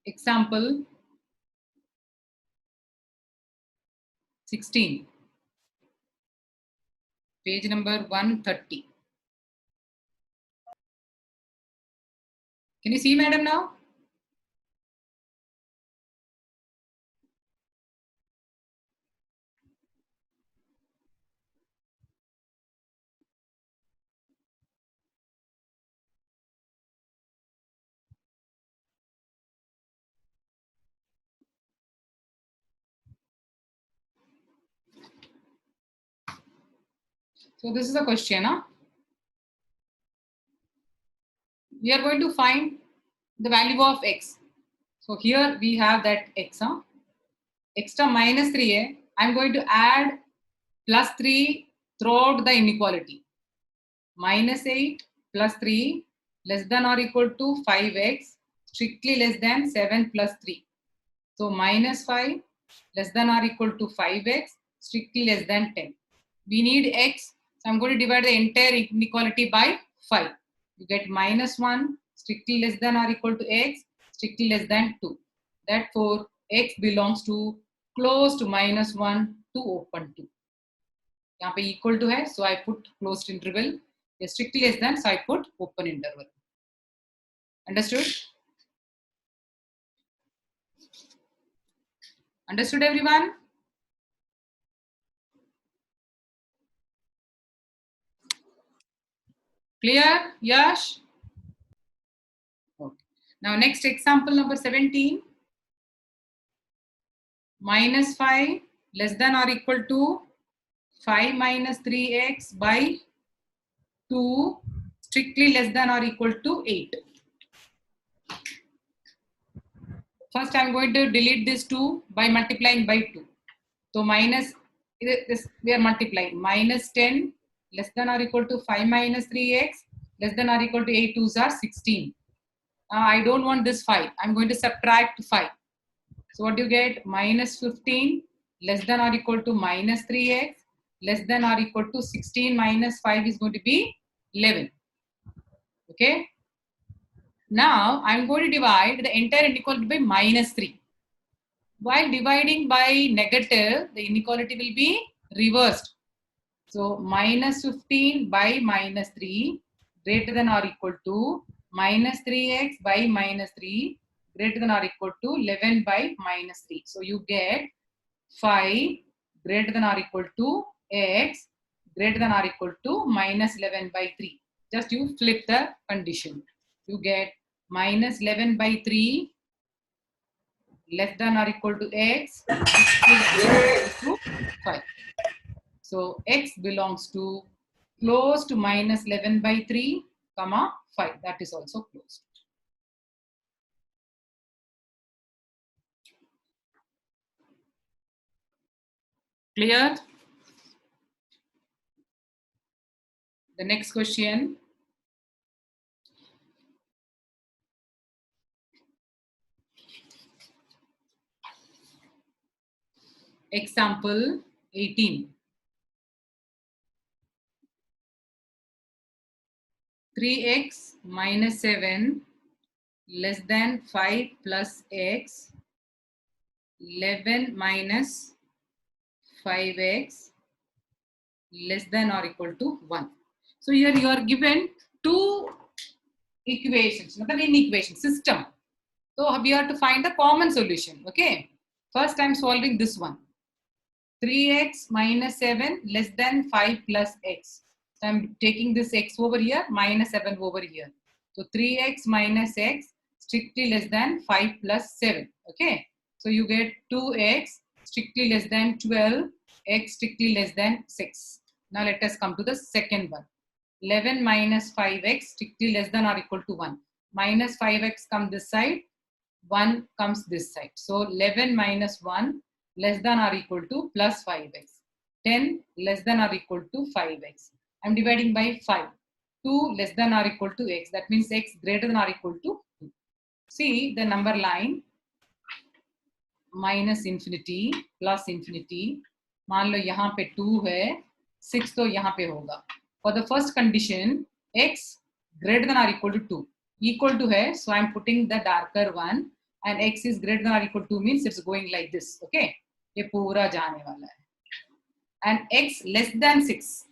Example 16, page number 130. Can you see, madam, now? So this is a question. We are going to find the value of x. So here we have that x. Extra minus 3. I'm going to add plus 3 throughout the inequality. Minus 8 plus 3 less than or equal to 5x, strictly less than 7 plus 3. So minus 5 less than or equal to 5x, strictly less than 10. We need x, so I'm going to divide the entire inequality by 5. You get minus 1, strictly less than or equal to x, strictly less than 2. Therefore, x belongs to close to minus 1 to open 2. यहाँ पे equal to है, so I put closed interval. Strictly less than, so I put open interval. Understood? Understood, everyone? Clear? Yash? Okay. Now next example number 17. Minus 5 less than or equal to 5 minus 3x by 2, strictly less than or equal to 8. First I'm going to delete this 2 by multiplying by 2. So minus, this we are multiplying, minus 10 less than or equal to 5 minus 3x less than or equal to 8 2s are 16. I don't want this 5. I'm going to subtract 5. So what do you get? Minus 15 less than or equal to minus 3x less than or equal to 16 minus 5 is going to be 11. Okay. Now I'm going to divide the entire inequality by minus 3. While dividing by negative, the inequality will be reversed. So minus 15 by minus 3 greater than or equal to minus 3x by minus 3 greater than or equal to 11 by minus 3. So you get 5 greater than or equal to x greater than or equal to minus 11 by 3. Just you flip the condition. You get minus 11 by 3 less than or equal to x is equal to 5. So x belongs to close to minus 11 by 3, comma 5. That is also closed. Clear? The next question. Example 18. 3x minus 7 less than 5 plus x, 11 minus 5x less than or equal to 1. So here you are given two equations, not an equation system. So we have to find the common solution. Okay. First I'm solving this one. 3x minus 7 less than 5 plus x. So I'm taking this x over here, minus 7 over here. So 3x minus x strictly less than 5 plus 7. Okay. So you get 2x strictly less than 12, x strictly less than 6. Now let us come to the second one. 11 minus 5x strictly less than or equal to 1. Minus 5x comes this side, 1 comes this side. So 11 minus 1 less than or equal to plus 5x. 10 less than or equal to 5x. I'm dividing by 5. 2 less than or equal to x. That means x greater than or equal to 2. See the number line. Minus infinity, plus infinity. मान लो यहाँ पे 2 है, 6 तो यहाँ पे होगा. For the first condition, x greater than or equal to 2. Equal to है, so I'm putting the darker one. and x is greater than or equal to means it's going like this. Okay, ये पूरा जाने वाला है. And x less than 6.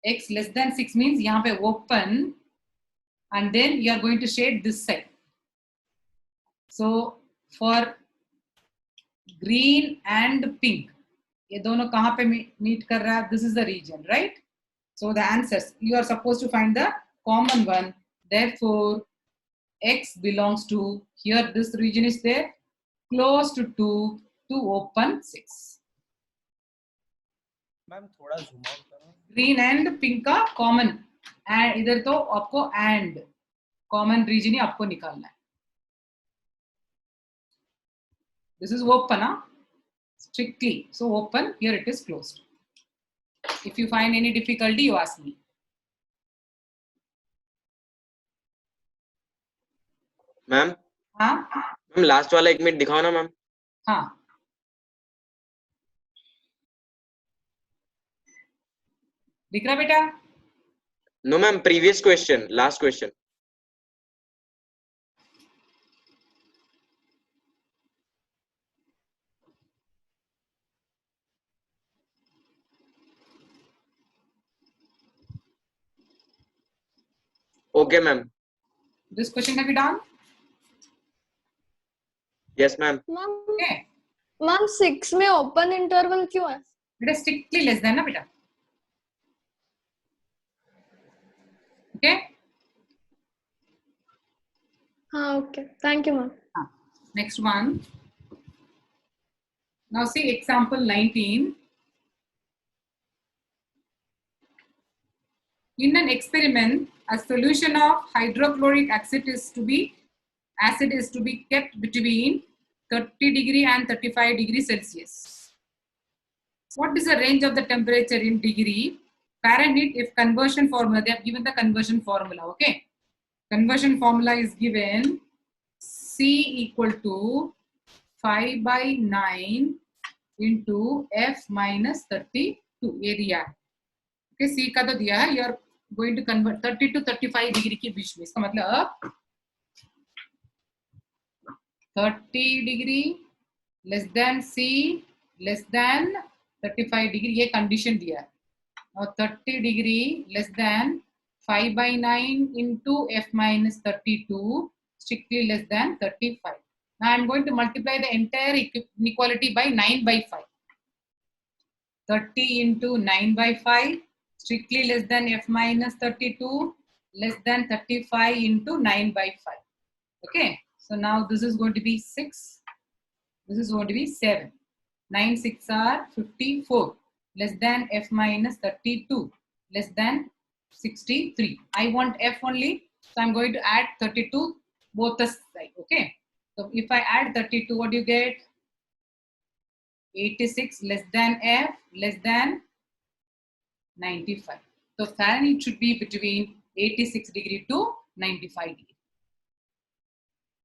X less than 6 means यहाँ पे open and then you are going to shade this side. So for green and pink, ये दोनों कहाँ पे meet कर रहा है? This is the region, right? So the answers, you are supposed to find the common one. Therefore, x belongs to, here this region is there, close to 2 to open 6. Ma'am थोड़ा zoom out करो. Green and pink का common, and इधर तो आपको and common region ही आपको निकालना है. This is open, huh? Strictly. So open, here it is closed. If you find any difficulty, you ask me. Ma'am हाँ मैम लास्ट वाला 1 मिनट दिखाओ ना मैम. हाँ दिख रहा बेटा? No ma'am, previous question, last question. Okay ma'am. This question have you done? Yes ma'am. Okay. Ma'am 6 में open interval क्यों है? बेटा strictly less than ना बेटा. Okay. हाँ okay, thank you ma'am. Next one. Now see example 19. In an experiment, a solution of hydrochloric acid is to be kept between 30° and 35° Celsius. What is the range of the temperature in degree Fahrenheit if conversion formula? They have given the conversion formula. Okay, conversion formula is given C equal to 5/9 into F minus 32 ये दिया है. Okay, C का तो दिया है. You are going to convert 30 to 35° के बीच में. इसका मतलब 30° less than C less than 35° ये condition दिया है. Now 30° less than 5/9 into F minus 32 strictly less than 35. Now I am going to multiply the entire inequality by 9/5. 30 into 9/5 strictly less than F minus 32 less than 35 into 9/5. Okay, so now this is going to be 6. This is going to be 7. 9 6 are 54 less than F minus 32 less than 63. I want F only, so I'm going to add 32 both the side. Okay, so if I add 32, what do you get? 86 less than F less than 95. So Fahrenheit should be between 86° to 95°.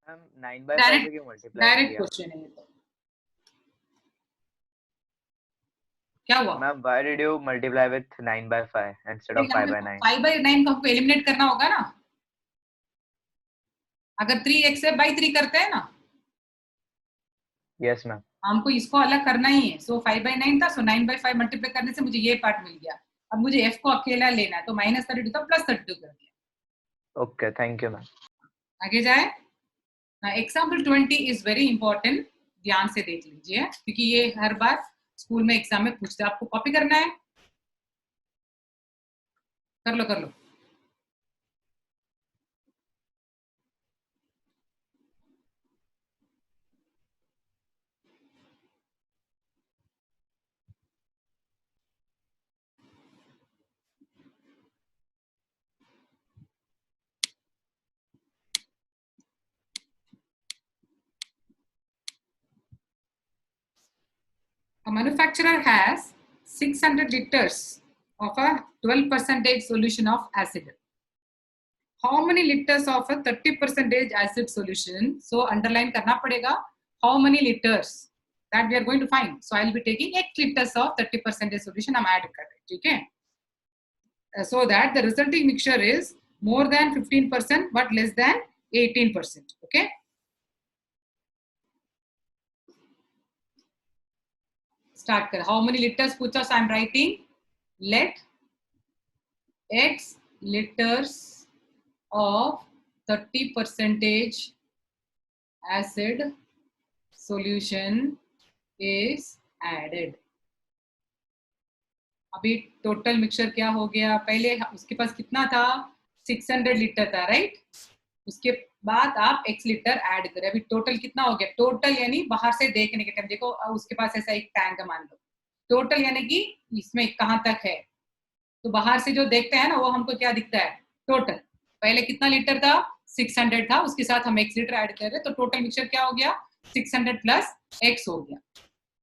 Ma'am 9/5 से क्यों multiply direct किया? Question है ये तो. क्या हुआ? Ma'am why did you multiply with 9/5 instead of 5/9? 5/9 को हमको एलिमिनेट करना होगा ना. अगर 3x है by 3 करते हैं ना. Yes ma'am. हमको इसको अलग करना ही है. सो 5/9 था, सो 9/5 मल्टीप्लाई करने से मुझे ये पार्ट मिल गया. अब मुझे f को अकेला लेना है, तो -32 था +32 कर दिया. Okay, thank you ma'am. आगे जाए. Example 20 is very important. ध्यान से देख लीजिए क्योंकि ये हर बार स्कूल में एग्जाम में पूछते हैं. आपको कॉपी करना है, कर लो कर लो. A manufacturer has 600 liters of a 12% solution of acid. How many liters of a 30% acid solution? So underline करना पड़ेगा. How many liters? That we are going to find. So I will be taking 8 liters of 30% solution. I'm add कर रहे. ठीक है? So that the resulting mixture is more than 15% but less than 18%. Okay? Start कर. How many litres पूछा, so I am writing let x liters of 30% acid solution is added. अभी total mixture क्या हो गया, पहले उसके पास कितना था 600 लीटर था, राइट. उसके बाद आप x लीटर ऐड करें. अभी टोटल कितना हो गया, टोटल यानी बाहर से देखने के टाइम देखो उसके पास ऐसा एक टैंक मान लो, टोटल यानी कि इसमें कहाँ तक है, तो बाहर से जो देखते हैं ना वो हमको क्या दिखता है टोटल. पहले कितना लीटर था 600 था, उसके साथ हम x लीटर ऐड कर रहे, तो टोटल मिक्सचर क्या हो गया 600 प्लस x हो गया.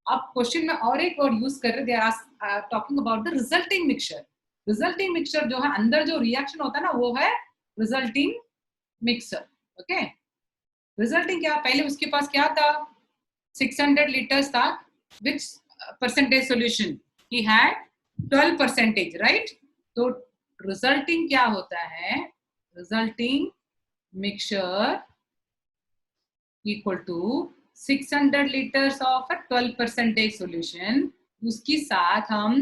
अब क्वेश्चन में और एक वर्ड यूज कर रहे, they are talking about the resulting mixture. Resulting mixture जो है अंदर जो रिएक्शन होता है ना वो है रिजल्टिंग मिक्सचर. ओके, रिजल्टिंग क्या, पहले उसके पास क्या था 600 लीटर्स था, विच परसेंटेज सॉल्यूशन ही हैड 12%, राइट. तो रिजल्टिंग क्या होता है, resulting mixture equal to 600 liters of a 12% solution, उसके साथ हम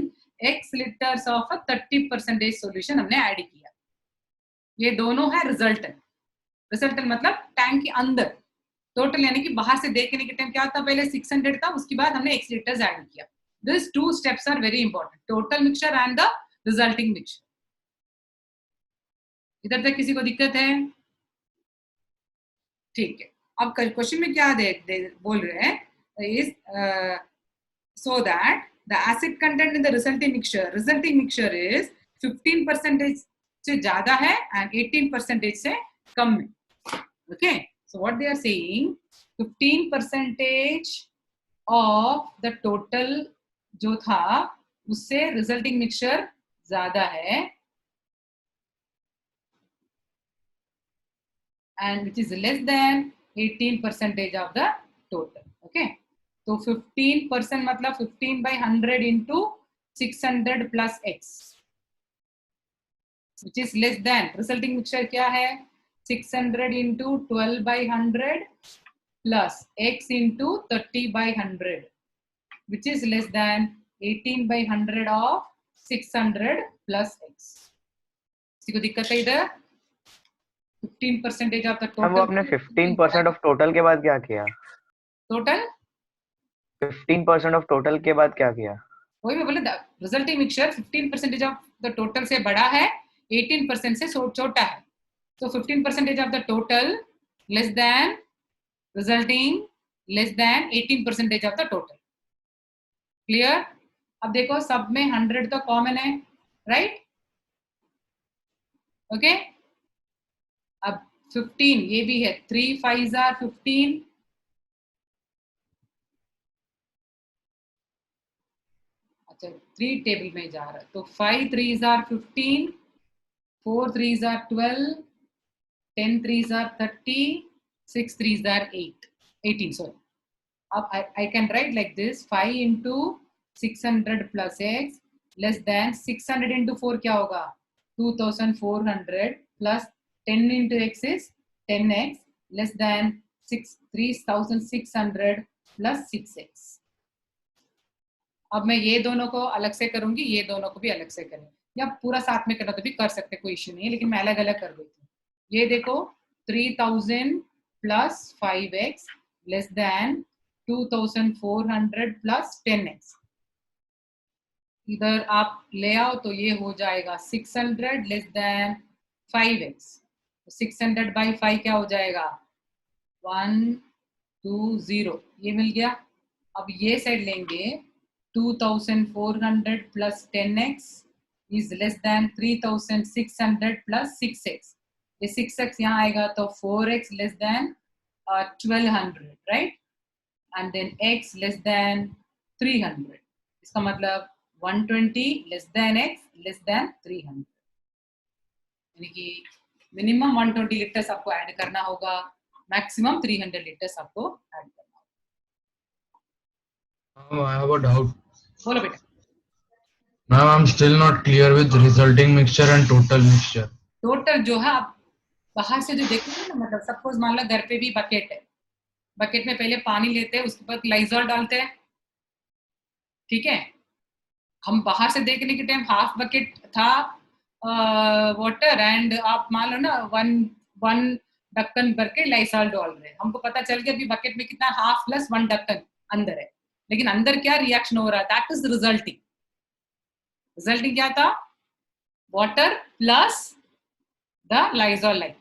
x liters of a 30% solution हमने ऐड किया. ये दोनों है रिजल्टेंट. रिजल्टेंट मतलब टैंक के अंदर, टोटल यानी कि बाहर से देखने के टाइम क्या था, पहले 600 था, उसके बाद हमने x liters ऐड किया. This two steps are very important, total mixture and the resulting mixture. इधर तक किसी को दिक्कत है? ठीक है. अब क्वेश्चन में क्या बोल रहे हैं is so that the acid content in the resulting mixture is 15% से ज्यादा है and 18% से कम है. Okay, so what they are saying, 15% of the total जो था उससे resulting mixture ज्यादा है and which is less than 18% of the total. Okay, तो 15% मतलब 15 by 100 into 600 plus x, which is less than, resulting mixture क्या है 600 into 12 by 100 plus x into 30 by 100, which is less than 18 by 100 of 600 plus x. किसी को दिक्कत है इधर? 15% of the total. हम वो अपने 15% ऑफ टोटल के बाद क्या किया, टोटल 15% ऑफ टोटल के बाद क्या किया, वही मैं बोले resulting mixture 15% of the total से बड़ा है, 18% से छोटा है. तो 15% of the total less than resulting less than 18% of the total. Clear? अब देखो सब में 100 तो कॉमन है, राइट. ओके, अब 15 ये भी है, 3 5 are 15, अच्छा 3 टेबल में जा रहा है, तो 5 3s are 15, 4 3s are 12, 10 3s are 30, 6 3s are 18. Sorry, अब I can write like this, 5 into 600 plus x less than 600 into 4 क्या होगा 2400 plus 10 into x is 10x less than 3600 plus 6x. अब मैं ये दोनों को अलग से करूंगी, ये दोनों को भी अलग से करें, या पूरा साथ में करना तो भी कर सकते, कोई इश्यू नहीं है, लेकिन मैं अलग अलग कर देती हूँ. ये देखो 3000 plus 5x less than 2400 plus 10x. इधर आप ले आओ तो ये हो जाएगा 600 लेस देन 5x. 600 by 5 क्या हो जाएगा 120, ये मिल गया. अब ये साइड लेंगे 2400 plus 10x is less than 3600 plus 6x. ये 6x यहाँ आएगा तो 4x less than 1200, right? And then x less than 300. इसका मतलब 120 less than x less than 300, यानी कि मिनिमम 120 लीटर्स आपको ऐड करना होगा, मैक्सिमम 300 लीटर्स आपको ऐड करना होगा. I have a doubt. बोलो बेटा. Ma'am, I'm still not clear with resulting mixture and total mixture. Total जो है आप बाहर से जो देखोगे ना, मतलब सपोज मान लो घर पे भी बकेट है, बकेट में पहले पानी लेते हैं, उसके बाद लाइजॉल डालते हैं, ठीक है, हम बाहर से देखने के टाइम हाफ बकेट था वाटर एंड आप मान लो ना वन ढक्कन भर के लाइसॉल डाल रहे हैं, हमको पता चल गया अभी बकेट में कितना हाफ प्लस वन ढक्कन अंदर है, लेकिन अंदर क्या रिएक्शन हो रहा है, दैट इज रिजल्टिंग क्या था, water plus the Lysol like.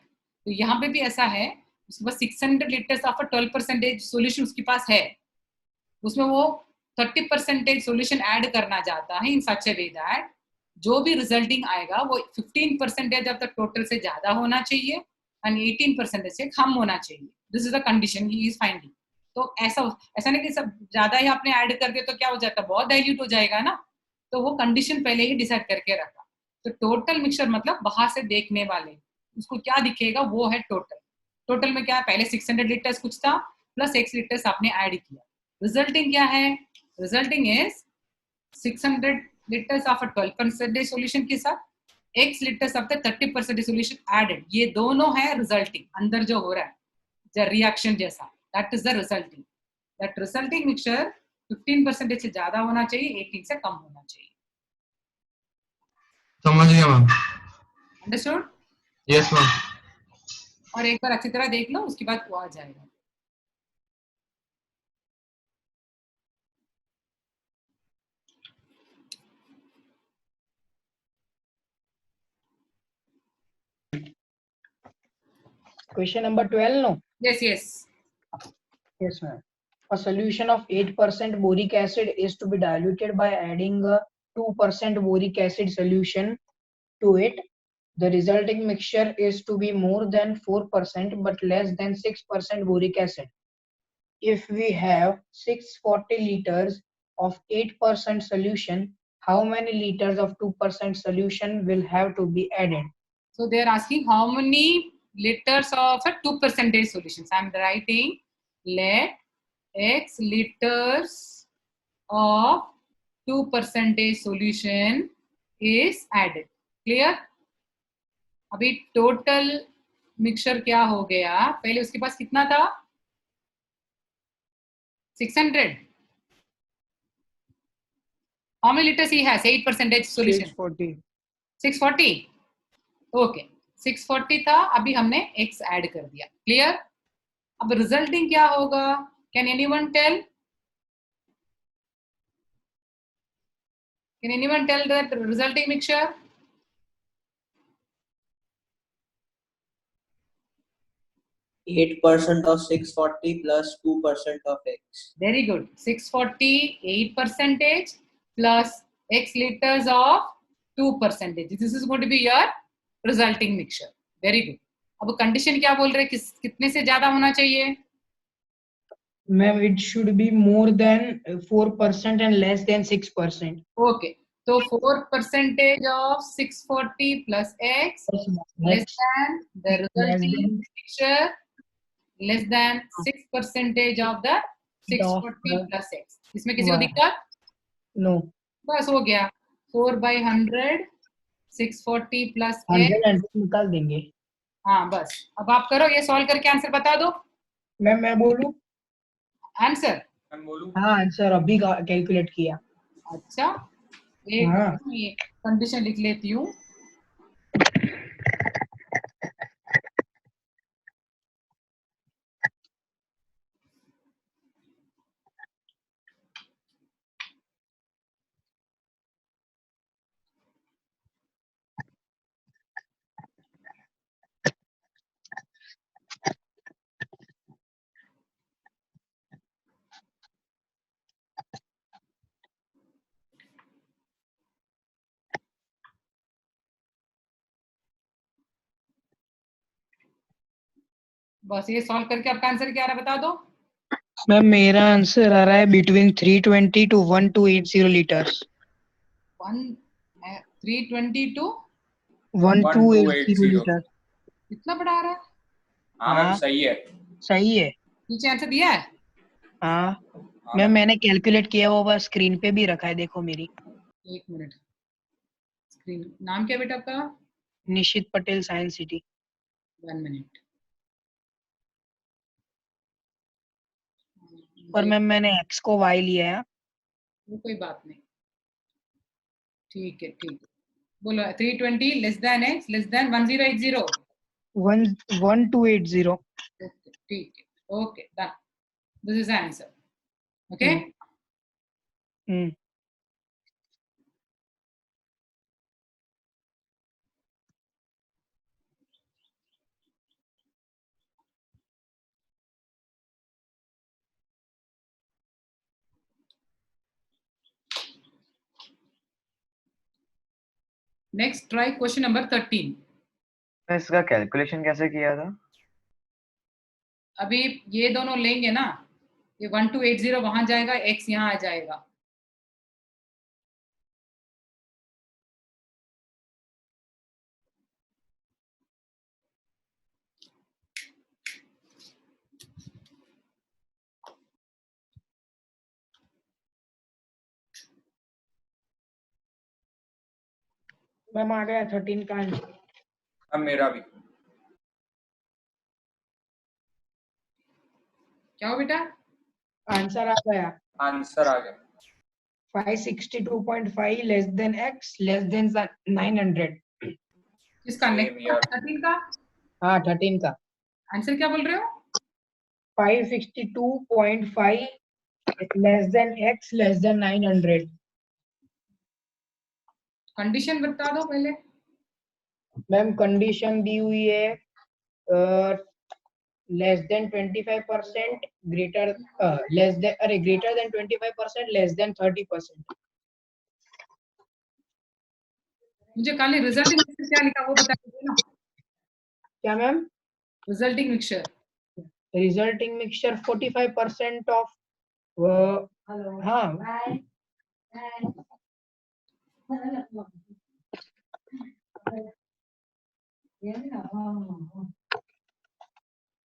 तो यहाँ पे भी ऐसा है, उसके पास 600 लीटर्स ऑफ 12% सोल्यूशन उसके पास है, उसमें वो 30% सोल्यूशन ऐड करना चाहता है इन सच ए वे दैट जो भी रिजल्टिंग आएगा वो 15% ऑफ द टोटल से ज्यादा होना चाहिए एंड 18% से कम होना चाहिए। This is the condition he is finding. तो ऐसा नहीं कि सब ज्यादा ही आपने ऐड कर दिया तो क्या हो जाता है, बहुत डाइल्यूट हो जाएगा ना, तो वो कंडीशन पहले ही डिसाइड करके रखा। तो टोटल मिक्सचर मतलब बाहर से देखने वाले उसको क्या दिखेगा वो है टोटल। टोटल में क्या है, पहले 600 लीटर्स कुछ था प्लस x लीटर्स आपने ऐड किया, रिजल्टिंग क्या है, resulting is 600 litres of 12% solution के साथ x litres of 30% solution added, ये दोनों है रिजल्टिंग, अंदर जो हो रहा है जो रिएक्शन जैसा, that is the resulting. That resulting mixture 15% से ज्यादा होना चाहिए, 18 से कम होना चाहिए। समझ गया मैम। अंडरस्टूड? Yes ma'am. और एक बार अच्छी तरह देख लो, उसके बाद वो आ जाएगा। Question number 12, no? Yes, yes. Yes, ma'am. A solution of 8% boric acid is to be diluted by adding a 2% boric acid solution to it. The resulting mixture is to be more than 4% but less than 6% boric acid. If we have 640 liters of 8% solution, how many liters of 2% solution will have to be added? So they are asking how many liters of a 2% solutions. I am writing let x liters of 2% solution is added. Clear? अभी total mixture क्या हो गया, पहले उसके पास कितना था 600, how many liters he has, 8% solution 640, okay 640 था, अभी हमने x ऐड कर दिया। क्लियर? अब रिजल्टिंग क्या होगा, can anyone tell, can anyone tell that resulting mixture? 8% of 640 plus 2% of X. Very good. 640 8% plus x liters of 2%. This is going to be your resulting mixture. Very good. अब condition क्या बोल रहे हैं, कितने से ज्यादा होना चाहिए? Ma'am, it should be more than 4% and less than 6%. Okay. So 4% of 640 plus x less than the resulting mixture less than 6% of the 640 plus x. इसमें किसी को दिक्कत? No. बस हो गया 4/100 640 plus 100 x। निकाल देंगे। हाँ बस, अब आप करो, ये सॉल्व करके आंसर बता दो। मैं बोलूं? आंसर? हाँ, आंसर अभी कैलकुलेट किया। अच्छा, एक ये कंडीशन लिख लेती हूँ। बस ये सॉल्व करके आपका आंसर क्या आ रहा है बता दो। मैम मेरा आंसर आ रहा है between 320 to 1280 litres. 320 to 1280 litre. इतना बड़ा आ रहा है? हाँ मैम सही है, सही है। नीचे आंसर दिया है? हाँ मैम मैंने कैलकुलेट किया, वो बस स्क्रीन पे भी रखा है, देखो मेरी। एक मिनट, स्क्रीन नाम क्या बेटा आपका? निशित पटेल, साइंस सिटी। 1 मिनट। और मैम मैंने x को y लिया है। वो कोई बात नहीं, ठीक है ठीक है। बोलो 320 less than x less then 1080। 1280. Okay ठीक है, okay done, this is answer. Okay Hmm. Next try question number 13। तो इसका कैलकुलेशन कैसे किया था? अभी ये दोनों लेंगे ना, ये 1280 वहां जाएगा, x यहाँ आ जाएगा। मैम आ गया 13 का आंसर। अब मेरा भी। क्या हो बेटा? आंसर आ गया। आंसर आ गया। 562.5 less than x less then 900। किसका? Same next here. 13 का हाँ 13 का। आंसर क्या बोल रहे हो? 562.5 less than x less then 900। Condition बता दो पहले। मैम कंडीशन दी हुई है less than 25%, greater less than, अरे ग्रेटर देन 25%, लेस देन 30%। मुझे खाली रिजल्टिंग मिक्सचर क्या लिखा वो बता दीजिए ना। क्या ma'am? Resulting mixture resulting mixture 45% of, हाँ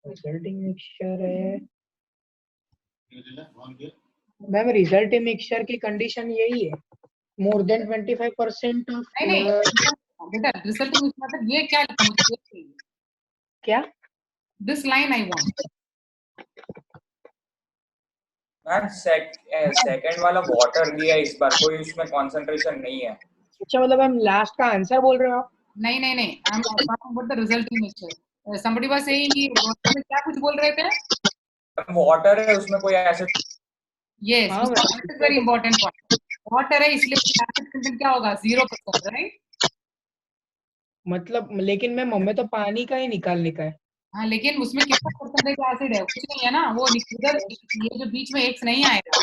रिजल्टिंग मिक्सचर है मैम। रिजल्टिंग मिक्सचर की कंडीशन यही है, मोर देन 25% ऑफ। नहीं बेटा, रिजल्टिंग मिक्सचर मतलब ये क्या लिखा मुझे ये चाहिए। क्या? This line I want. Ma'am second वाला वाटर दिया है, इस बार कोई उसमें कंसंट्रेशन नहीं है। अच्छा मतलब मैम लास्ट का आंसर बोल रहे हो आप? नहीं नहीं नहीं, I am talking about the resulting mixture. somebody was saying कि वाटर में क्या कुछ बोल रहे थे? वाटर है उसमें कोई एसिड। यस, हाँ this is very important point. Water है इसलिए एसिड कंटेंट क्या होगा? 0%, राइट? मतलब लेकिन मैम हमें तो पानी का ही निकालने का है। हाँ, लेकिन उसमें कितना परसेंटेज एसिड है? कुछ नहीं है ना, वो उधर ये जो बीच में एक्स नहीं आएगा।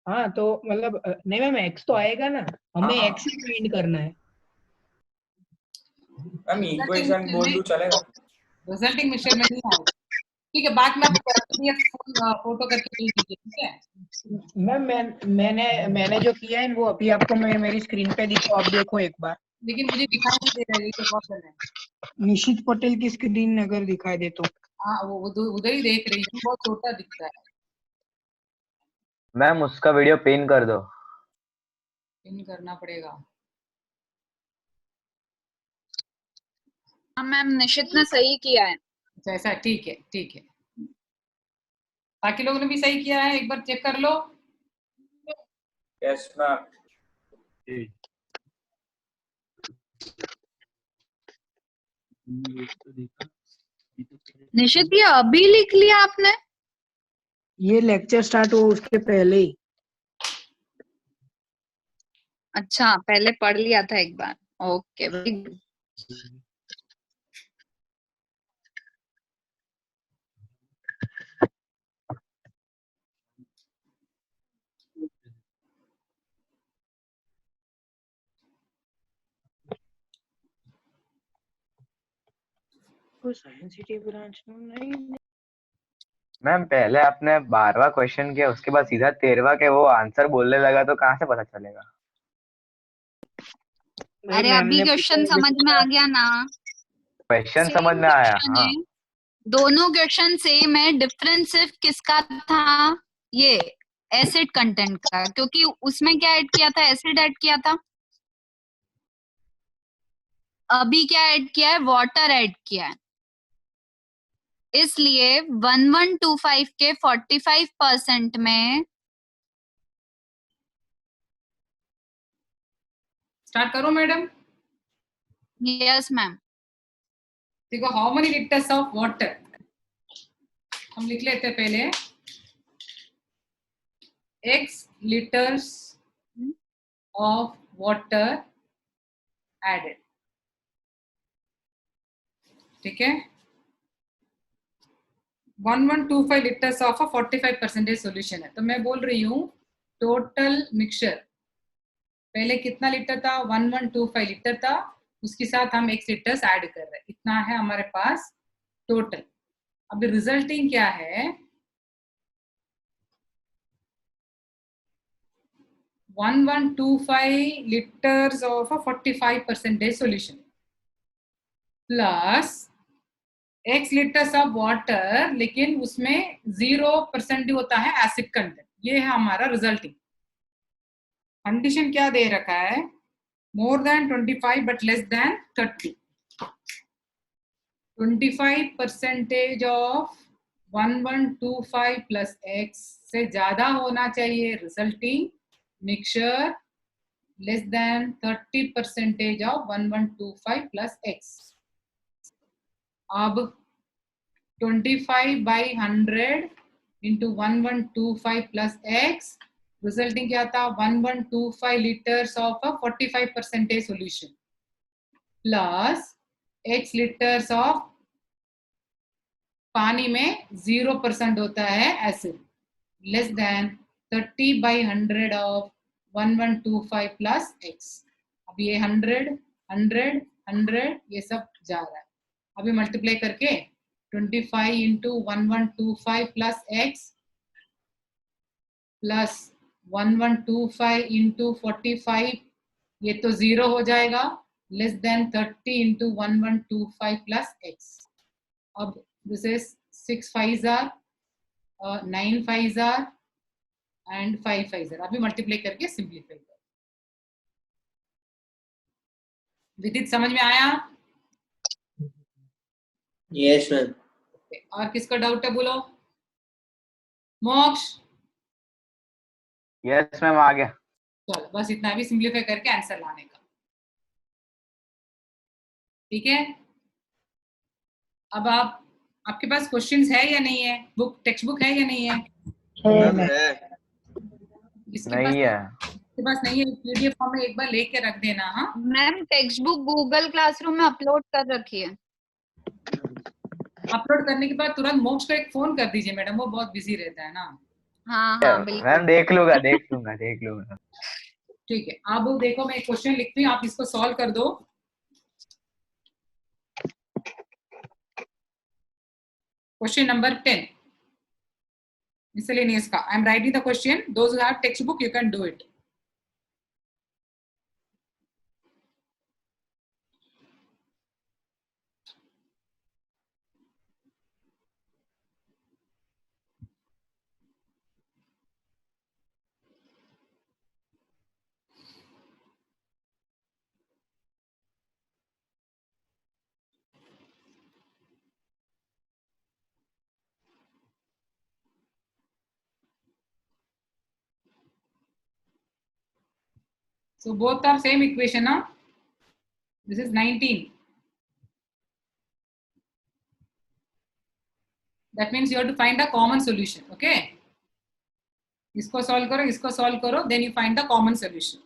हाँ तो मतलब नहीं मैम एक्स तो आएगा ना, हमें हाँ। एक्स ही फाइंड करना है। मैम इक्वेशन बोल दूं चलेगा? रिजल्टिंग मिक्सचर में नहीं आएगा। ठीक है, बाद में आप PDF फोटो करके भेज दीजिए, ठीक है? मैम मैंने जो किया है वो अभी आपको मैं मेरी स्क्रीन पे दिखा, आप देखो एक बार। लेकिन मुझे दिखाई नहीं दे रहा है, ये प्रॉब्लम है। निशित पटेल की स्क्रीन अगर दिखाई दे तो। हाँ, वो उधर ही देख रही हूँ, बहुत छोटा दिखता है। मैम उसका वीडियो पिन कर दो। पिन करना पड़ेगा। हाँ मैम, निशित ने सही किया है। अच्छा ऐसा, ठीक है ठीक है। बाकी लोगों ने भी सही किया है, एक बार चेक कर लो। Yes ma'am. निशित ये अभी लिख लिया आपने? ये लेक्चर स्टार्ट हो उसके पहले ही। अच्छा, पहले पढ़ लिया था एक बार। Okay, very good. कोई साइंस सिटी ब्रांच नहीं। मैम पहले आपने 12वां क्वेश्चन किया, उसके बाद सीधा 13वां के वो आंसर बोलने लगा, तो कहाँ से पता चलेगा? अरे अभी क्वेश्चन समझ में आ गया ना? क्वेश्चन सेम समझ में आया। क्वेश्चन हाँ है, दोनों क्वेश्चन सेम है, डिफरेंस सिर्फ किसका था? ये एसिड कंटेंट का, क्योंकि उसमें क्या ऐड किया था? एसिड ऐड किया था। अभी क्या ऐड किया है? वाटर ऐड किया है। इसलिए 1125 के 45% में स्टार्ट करो मैडम। Yes ma'am. देखो how many litres of water, हम लिख लेते हैं पहले x liters of water added, ठीक है। 1125 लीटर्स ऑफ 45% सोल्यूशन है, तो मैं बोल रही हूँ टोटल मिक्सचर पहले कितना लीटर था, 1125 लीटर था, उसके साथ हम x लीटर्स ऐड कर रहे हैं, इतना है हमारे पास टोटल। अब रिजल्टिंग क्या है, 1125 liters of a 45% solution plus x liters of water, लेकिन उसमें 0% होता है एसिड कंटेंट। ये है हमारा रिजल्टिंग। कंडीशन क्या दे रखा है, more than 25 but less than 30। 25% of 1125 plus x से ज्यादा होना चाहिए resulting mixture, less than 30% of 1125 plus x। अब 25 by 100 into 1125 plus x, resulting क्या था, 1125 liters of a 45% solution plus x liters of पानी में 0% होता है acid, less than 30 by 100 of 1125 plus x। अब ये 100 100 100 ये सब जा रहा है, अभी मल्टीप्लाई करके 25 into 1125 plus x plus 1125 into 45, ये तो 0 हो जाएगा, less than 30 into 1125 plus x। अब this is 6 5s are 9 5s are and 5 5s are, अभी मल्टीप्लाई करके सिंप्लीफाई कर। विदित समझ में आया? Yes, ma'am. और किसका डाउट है बोलो? मोक्ष? यस मैम आ गया। चलो बस इतना भी सिंप्लीफाई करके आंसर लाने का, ठीक है। अब आपके पास क्वेश्चंस है या नहीं है, बुक टेक्स्ट बुक है या नहीं है? मैम है। इसके नहीं है। पास नहीं है, पीडीएफ फॉर्म में एक बार लेके रख देना। हाँ ma'am text book Google classroom में अपलोड कर रखी है। अपलोड करने के बाद तुरंत मोक्ष को एक फोन कर दीजिए मैडम, वो बहुत बिजी रहता है ना। हाँ हाँ बिल्कुल। मैम देख लूंगा। ठीक है, अब देखो मैं एक क्वेश्चन लिखती हूँ, आप इसको सॉल्व कर दो। क्वेश्चन नंबर 10 miscellaneous का, I am writing the question, those who have textbook you can do it। So both are same equation, huh? This is 19. That means you have to find a common solution, okay? इसको solve करो, then you find the common solution।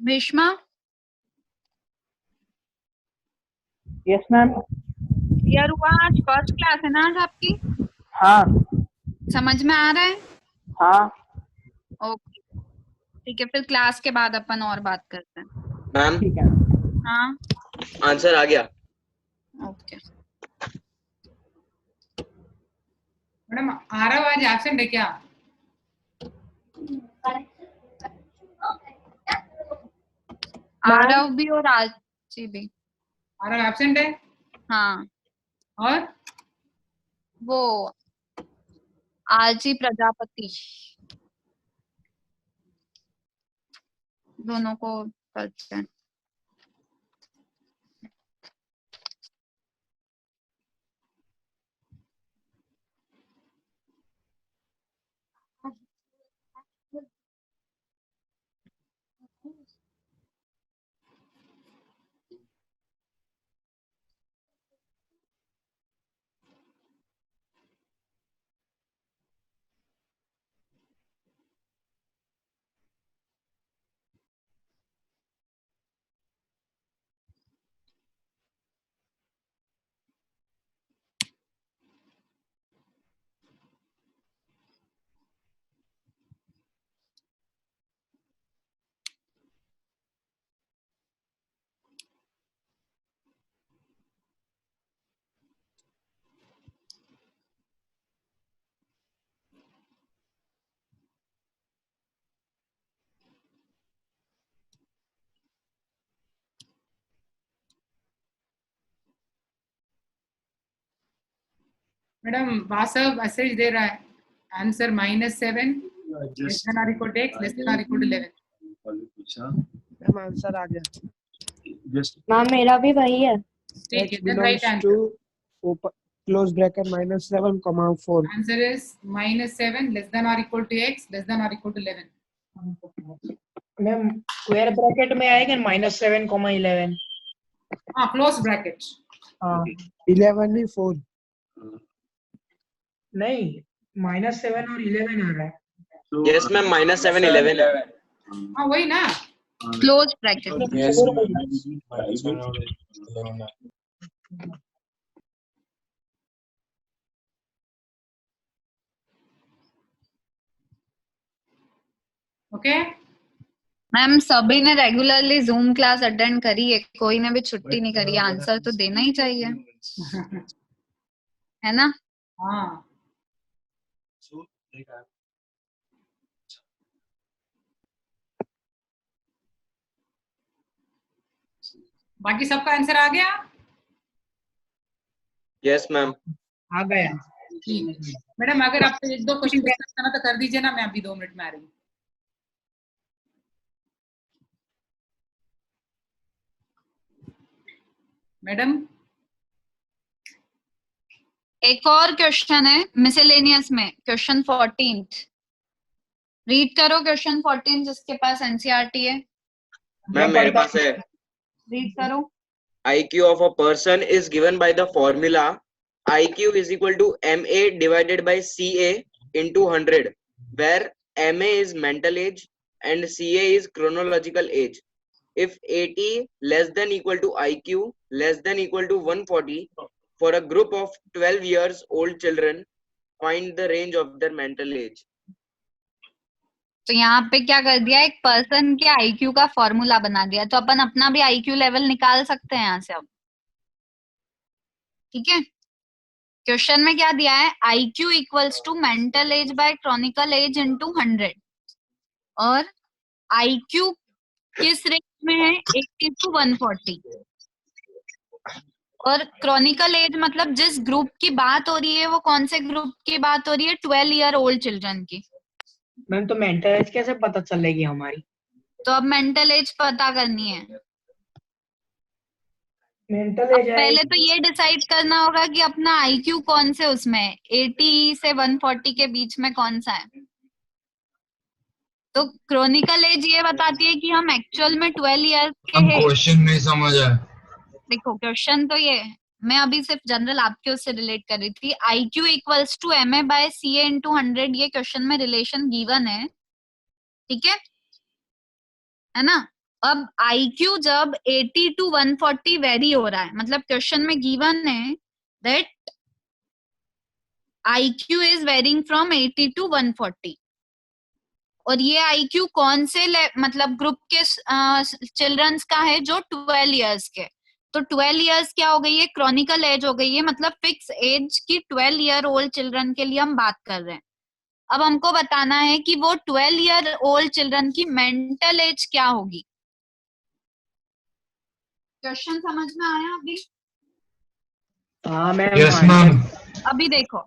Bheeshma, yes ma'am. Clear हुआ? आज first class है ना आज आपकी? हाँ समझ में आ रहा है? हाँ ओके, ठीक है, फिर क्लास के बाद अपन और बात करते हैं। मैम ठीक है। हाँ, आंसर आ गया। ओके। मैडम आरव आज एब्सेंट है क्या? आरव भी और आरची भी। आरव एब्सेंट है हाँ, और वो आरची प्रजापति, दोनों को करते हैं। मैडम वासव मैसेज दे रहा है, आंसर -7 लेस देन और equal to x less than और इक्वल टू 11। मैम आंसर आ गया। मैम मेरा भी वही है। ठीक है, X then right belongs answer. to close bracket -7, 4. Answer is -7 less than or equal to x less than or equal to 11. Ma'am square bracket में आएगा -7, 11। हाँ, क्लोज ब्रैकेट। हाँ 11 नहीं 4। नहीं, -7 और 11 आ रहा है। यस मैम, -7 11 है। हाँ वही ना। Close bracket. ओके, मैम सभी ने रेगुलरली जूम क्लास अटेंड करी है, कोई ने भी छुट्टी नहीं करी, आंसर तो देना ही चाहिए, है ना? हाँ बाकी सबका आंसर आ गया? Yes ma'am. आ गया। ठीक है मैडम, अगर आपको 1-2 क्वेश्चन डिस्कस करना तो कर दीजिए ना, मैं अभी 2 मिनट में आ रही हूँ। मैडम एक और क्वेश्चन है मिसलेनियस में, क्वेश्चन 14 रीड करो। क्वेश्चन 14 जिसके पास एनसीईआरटी है मैम मेरे पास है। रीड करो। IQ of a person is given by the formula IQ is equal to MA divided by CA into 100, where MA is mental age and CA is chronological age. If 80 less than equal to IQ less than equal to 140 for a group of 12 years old children, find the range of their mental age. तो यहाँ पे क्या कर दिया, एक person के IQ का formula बना दिया, तो अपन अपना भी आईक्यू लेवल निकाल सकते हैं यहाँ से अब। ठीक है, क्वेश्चन में क्या दिया है, IQ equals to mental age by chronical age into 100, और आईक्यू किस रेंज में है, 80 to 140, और क्रॉनिकल एज मतलब जिस ग्रुप की बात हो रही है वो कौन से ग्रुप की बात हो रही है, 12 ईयर ओल्ड चिल्ड्रन की। मैम तो मेंटल एज कैसे पता चलेगी हमारी? तो अब मेंटल एज पता करनी है। मेंटल एज पहले तो ये डिसाइड करना होगा कि अपना आईक्यू कौन से उसमें 80 से 140 के बीच में कौन सा है। तो क्रॉनिकल एज ये बताती है कि हम एक्चुअल में 12 इयर्स के हैं। क्वेश्चन नहीं समझ आया। देखो क्वेश्चन तो ये, मैं अभी सिर्फ जनरल आपके उससे रिलेट कर रही थी। IQ equals to MA by CA into 100, ये क्वेश्चन में रिलेशन गिवन है, ठीक है ना? अब IQ जब 80 to 140 वेरी हो रहा है, मतलब क्वेश्चन में गिवन है that IQ is varying from 80 to 140, और ये IQ कौन से मतलब ग्रुप के चिल्ड्रंस का है, जो 12 इयर्स के। तो 12 इयर्स क्या हो गई है, क्रॉनिकल एज हो गई है, मतलब फिक्स एज की 12 ईयर ओल्ड चिल्ड्रन के लिए हम बात कर रहे हैं। अब हमको बताना है कि वो 12 ईयर ओल्ड चिल्ड्रन की मेंटल एज क्या होगी। क्वेश्चन समझ में आया अभी? हाँ मैम। Yes ma'am. अभी देखो,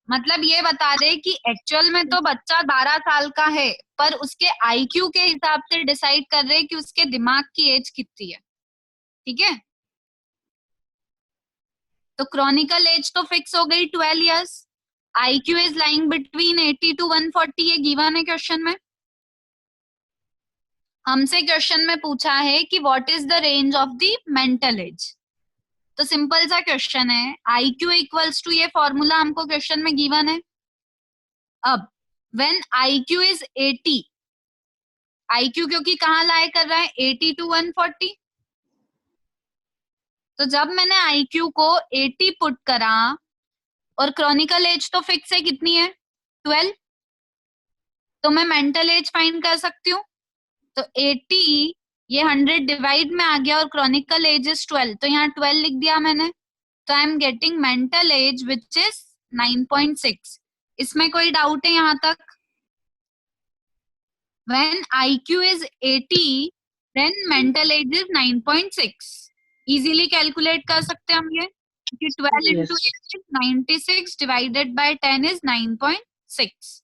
मतलब ये बता दे कि एक्चुअल में तो बच्चा 12 साल का है, पर उसके IQ के हिसाब से डिसाइड कर रहे हैं कि उसके दिमाग की एज कितनी है। ठीक है, तो क्रॉनिकल एज तो फिक्स हो गई 12 years. IQ is lying between 80 to 140, ये गिवन है क्वेश्चन में। हमसे क्वेश्चन में पूछा है कि what is the range of the mental as. तो सिंपल सा क्वेश्चन है, IQ इक्वल्स टू, ये फॉर्मूला हमको क्वेश्चन में गिवन है। अब व्हेन IQ इज 80, IQ क्योंकि कहाँ लाए कर रहा है, 80 to 140, तो जब मैंने IQ को 80 पुट करा और क्रॉनिकल एज तो फिक्स है, कितनी है 12, तो मैं मेंटल एज फाइंड कर सकती हूँ। तो 80 ये 100 डिवाइड में आ गया और क्रॉनिकल एज इज 12, तो यहाँ 12 लिख दिया मैंने। तो I am getting mental as which is 9.6। इसमें कोई डाउट है यहाँ तक? When IQ is 80, then mental age is 9.6. Easily calculate कर सकते हैं हम ये, कि 12 into 8 is 96 divided by 10 is 9.6.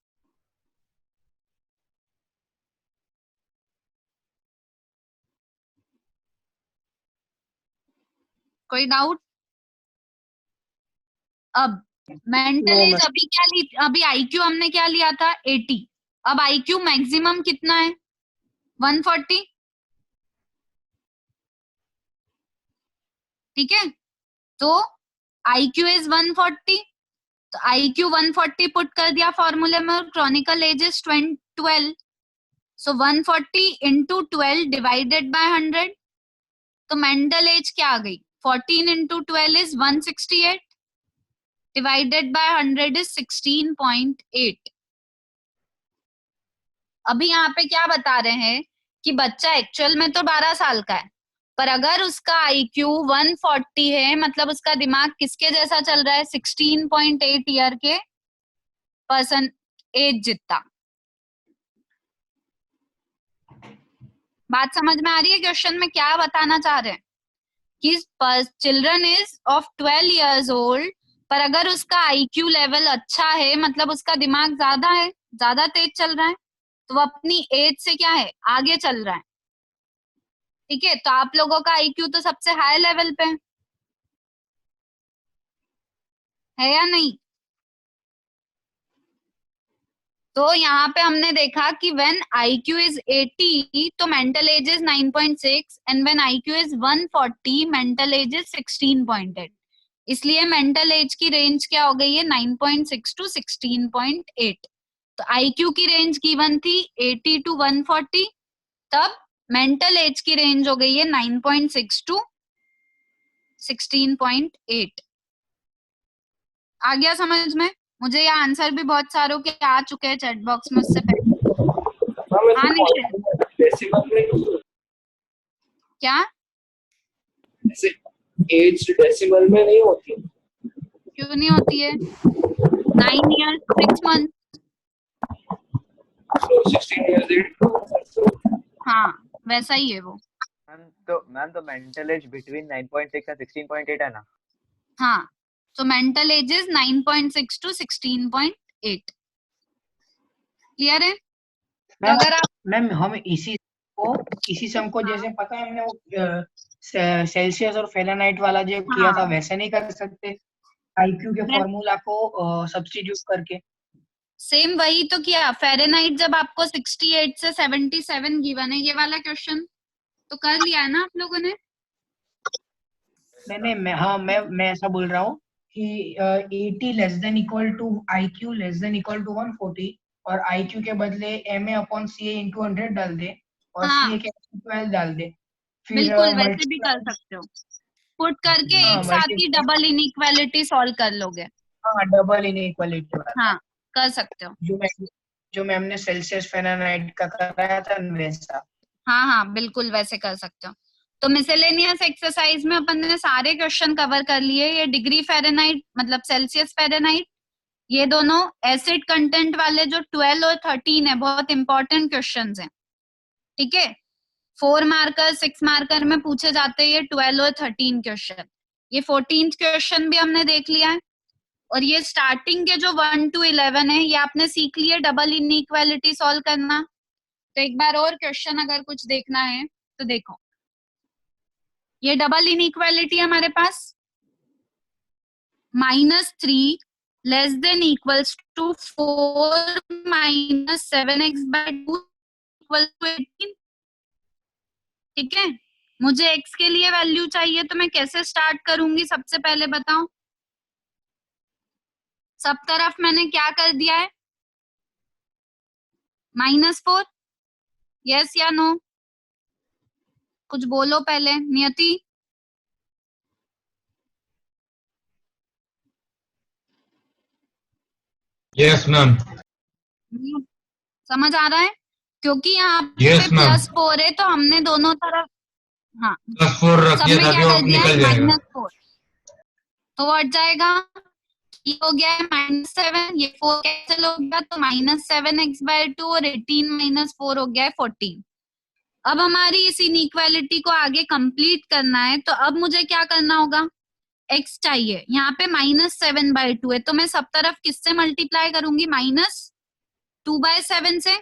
कोई डाउट? अब मेंटल एज अभी क्या ली, अभी IQ हमने क्या लिया था 80, अब IQ मैक्सिमम कितना है 140। ठीक है, तो IQ इज 140, तो IQ 140 पुट कर दिया फॉर्मूले में, और chronical age is 12, so 140 into 12 divided by 100, तो मेंटल एज क्या आ गई, 14 into 12 is 168 divided by 100 is 16.8। अभी यहाँ पे क्या बता रहे हैं कि बच्चा एक्चुअल में तो 12 साल का है, पर अगर उसका IQ 140 है, मतलब उसका दिमाग किसके जैसा चल रहा है, 16.8 ईयर के पर्सन एज जितना। बात समझ में आ रही है? क्वेश्चन में क्या बताना चाह रहे हैं कि children is of 12 years old, पर अगर उसका IQ लेवल अच्छा है, मतलब उसका दिमाग ज्यादा है, ज्यादा तेज चल रहा है, तो वो अपनी एज से क्या है, आगे चल रहा है। ठीक है, तो आप लोगों का IQ तो सबसे हाई लेवल पे है या नहीं? तो यहाँ पे हमने देखा कि व्हेन IQ इज 80 तो mental as is 9.6, and when IQ is 140 mental as is 16.8। इसलिए मेंटल एज की रेंज क्या हो गई है, 9.6 to 16.8। तो IQ की रेंज गिवन थी 80 to 140, तब मेंटल एज की रेंज हो गई है 9.6 to 16.8। आ गया समझ में? मुझे ये आंसर भी बहुत सारों के आ चुके हैं चैट बॉक्स में उससे पहले। हाँ निश्चित, क्या एज डेसिमल में नहीं होती? क्यों नहीं होती है? 9 years 6 months। So 16 years 8 months। हाँ वैसा ही है वो। मैम तो मेंटल एज बिटवीन 9.6 और 16.8 है ना? हाँ, so mental age is 9.6 to 16.8। Clear है? तो अगर आप मैम हम इसी सम को जैसे पता है हमने वो सेल्सियस और फेरेनहाइट वाला जो किया था, वैसे नहीं कर सकते IQ के फॉर्मूला को सब्स्टिट्यूट करके? सेम वही तो किया। फेरेनहाइट जब आपको 68 से 77 गिवन है, ये वाला क्वेश्चन तो कर लिया है ना आप लोगों ने? नहीं मैं ऐसा बोल रहा हूँ कि 80 less than equal to IQ less than equal to 140, और IQ के बदले MA/CA into 100 डाल दे, और हाँ। सी के 12 डाल दे, फिर बिल्कुल वैसे भी कर सकते हो, पुट करके हाँ, एक साथ ही डबल इनइक्वालिटी सॉल्व कर लोगे। हाँ, डबल इनइक्वालिटी वाला हाँ कर सकते हो। जो मैम ने सेल्सियस फ़ारेनहाइट का कराया था वैसा। हाँ हाँ बिल्कुल वैसे कर सकते हो। तो मिसेलेनियस एक्सरसाइज में अपन ने सारे क्वेश्चन कवर कर लिए। ये डिग्री फ़ारेनहाइट मतलब सेल्सियस फ़ारेनहाइट, ये दोनों एसिड कंटेंट वाले जो 12 और 13 है, बहुत इंपॉर्टेंट क्वेश्चंस हैं। ठीक है, 4 मार्कर 6 मार्कर में पूछे जाते हैं ये 12 और 13 क्वेश्चन। ये 14th क्वेश्चन भी हमने देख लिया है। और ये स्टार्टिंग के जो 1 to 11 है ये आपने सीख लिया डबल इनइक्वालिटी सॉल्व करना। तो एक बार और क्वेश्चन अगर कुछ देखना है तो देखो, ये डबल इनइक्वालिटी हमारे पास -3 less than equals to 4 - 7x/2 equal to 18। ठीक है, मुझे x के लिए वैल्यू चाहिए तो मैं कैसे स्टार्ट करूंगी, सबसे पहले बताओ। सब तरफ मैंने क्या कर दिया है, -4। यस या नो, कुछ बोलो पहले। नियति यस मैम। समझ आ रहा है? क्योंकि यहाँ Yes, पे ma'am. +4 है तो हमने दोनों तरफ हाँ +4 सब रखिए में ताकि क्या वो कर दिया है निकल जाएगा। -4, तो हट जाएगा। ये हो गया है -7, ये 4 कैंसिल हो गया तो -7x/2 और 18 - 4 हो गया है 14। अब हमारी इस इनइक्वालिटी को आगे कंप्लीट करना है तो अब मुझे क्या करना होगा, x चाहिए। यहाँ पे -7/2 है तो मैं सब तरफ किससे मल्टीप्लाई करूंगी, -2/7 से,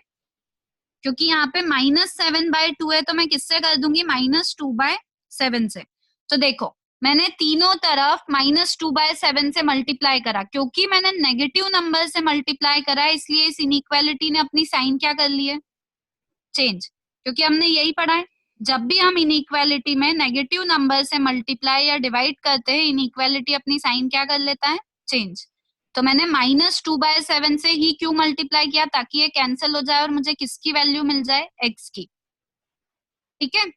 क्योंकि यहाँ पे -7/2 है तो मैं किससे कर दूंगी, -2/7 से। तो देखो मैंने तीनों तरफ -2/7 से मल्टीप्लाई करा, क्योंकि मैंने नेगेटिव नंबर से मल्टीप्लाई करा है इसलिए इस इनइक्वालिटी ने अपनी साइन क्या कर ली है, चेंज। क्योंकि हमने यही पढ़ा है, जब भी हम इनइक्वालिटी में नेगेटिव नंबर से मल्टीप्लाई या डिवाइड करते हैं इनइक्वालिटी अपनी साइन क्या कर लेता है, चेंज। तो मैंने -2/7 से ही क्यों मल्टीप्लाई किया, ताकि ये कैंसिल हो जाए और मुझे किसकी वैल्यू मिल जाए, x की। ठीक है,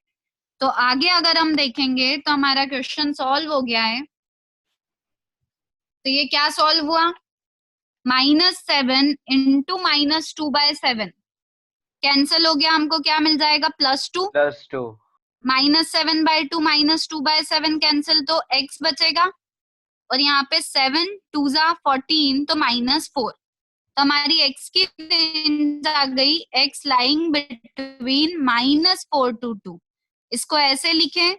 तो आगे अगर हम देखेंगे तो हमारा क्वेश्चन सॉल्व हो गया है। तो ये क्या सॉल्व हुआ, -7 इंटू -2/7 कैंसिल हो गया, हमको क्या मिल जाएगा, +2। -7/2 -2/7 कैंसिल तो x बचेगा, और यहाँ पे 7 2 14 तो -4। तो हमारी x की रेंज आ गई, x लाइंग बिटवीन -4 to 2। इसको ऐसे लिखें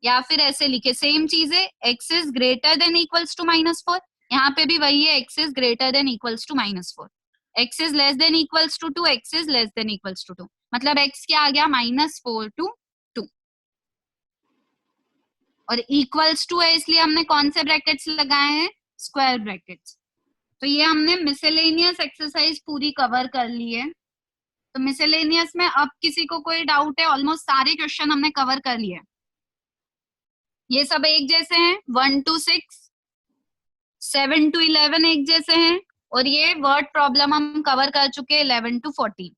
या फिर ऐसे लिखे, सेम चीज है, x is greater than equals to -4। यहाँ पे भी वही है, x is greater than equals to -4। x is less than equals to 2, x is less than equals to 2, मतलब x क्या आ गया, -4 to 2। और इक्वल्स टू है इसलिए हमने कौन से ब्रैकेट्स लगाए हैं, स्क्वायर ब्रैकेट्स। तो ये हमने मिसेलेनियस एक्सरसाइज पूरी कवर कर ली है। तो मिसेलेनियस में अब किसी को कोई डाउट है, ऑलमोस्ट सारे क्वेश्चन हमने कवर कर लिए। ये सब एक जैसे हैं, 1 to 6, 7 to 11 एक जैसे हैं, और ये वर्ड प्रॉब्लम हम कवर कर चुके हैं 11 to 14।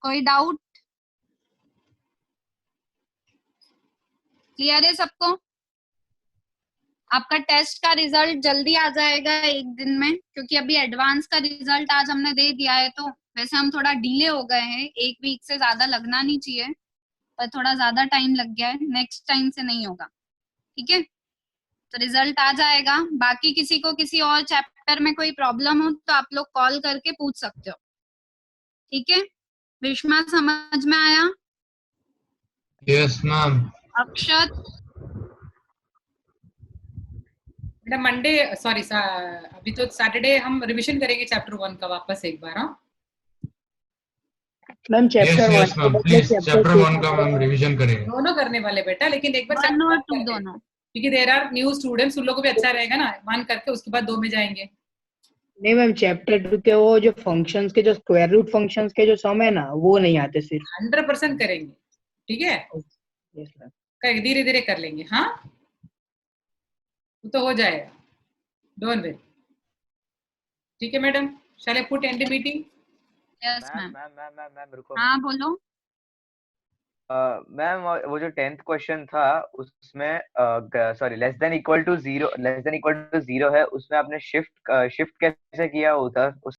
कोई डाउट, क्लियर है सबको? आपका टेस्ट का रिजल्ट जल्दी आ जाएगा एक दिन में, क्योंकि अभी एडवांस का रिजल्ट आज हमने दे दिया है। तो वैसे हम थोड़ा डिले हो गए हैं, 1 वीक से ज्यादा लगना नहीं चाहिए, पर थोड़ा ज्यादा टाइम लग गया है, नेक्स्ट टाइम से नहीं होगा। ठीक है, तो रिजल्ट आ जाएगा। बाकी किसी को किसी और चैप्टर में कोई प्रॉब्लम हो तो आप लोग कॉल करके पूछ सकते हो। ठीक है, विश्वा समझ में आया? Yes ma'am. Akshat, madam Monday sorry अभी तो सैटरडे हम रिवीजन करेंगे चैप्टर 1 का वापस एक बार। हाँ ma'am chapter yes ma'am, please chapter 1 का मैम रिवीजन करेंगे। दोनों करने वाले बेटा, लेकिन एक बार 1 चैप्टर और 1 2 कर दोनों, क्योंकि देर आर न्यू स्टूडेंट्स, उन लोगों को भी अच्छा रहेगा ना, 1 करके उसके बाद 2 में जाएंगे। नहीं मैम, चैप्टर 2 के वो जो फंक्शंस के जो स्क्वायर रूट फंक्शंस के जो सम है ना, वो नहीं आते सिर्फ। 100% करेंगे, ठीक है, यस मैम। धीरे धीरे कर लेंगे। हाँ वो तो हो जाएगा, डोंट वरी। ठीक है madam, shall I put end meeting? Yes ma'am ma'am. Ma'am ma'am ma'am ma'am रुको हाँ बोलो। मैम वो जो 10th क्वेश्चन था उसमें sorry less than equal to zero है, उसमें आपने शिफ्ट कैसे किया उधर उस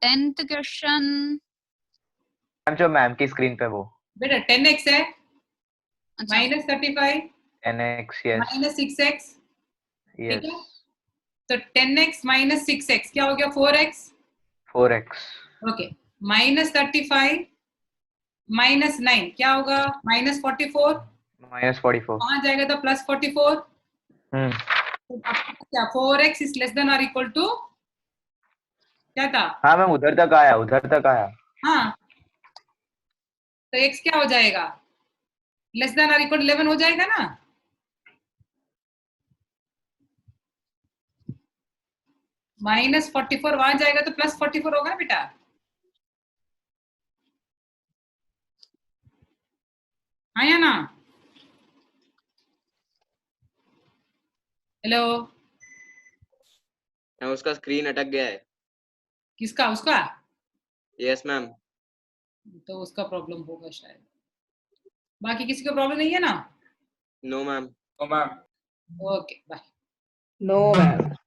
10th क्वेश्चन मैम जो मैम की स्क्रीन पे वो बेटा 10x है अच्छा minus 35 10x yes minus 6x, ठीक यस है। तो 10x माइनस 6x क्या हो गया 4x, 4x okay. Minus 35 minus 9 क्या होगा माइनस 44, -44 वहां जाएगा तो प्लस 44। हम्म तो आपका क्या 4x इज लेस देन और इक्वल टू क्या था, हाँ मैम उधर तक आया हाँ। तो x क्या हो जाएगा लेस देन और इक्वल 11 हो जाएगा ना। -44 वहां जाएगा तो प्लस 44 होगा बेटा। हाँ या ना। हेलो, उसका स्क्रीन अटक गया है। किसका, उसका? Yes ma'am. तो उसका प्रॉब्लम होगा शायद, बाकी किसी को प्रॉब्लम नहीं है ना। No ma'am. तो ma'am okay bye. No, ma'am.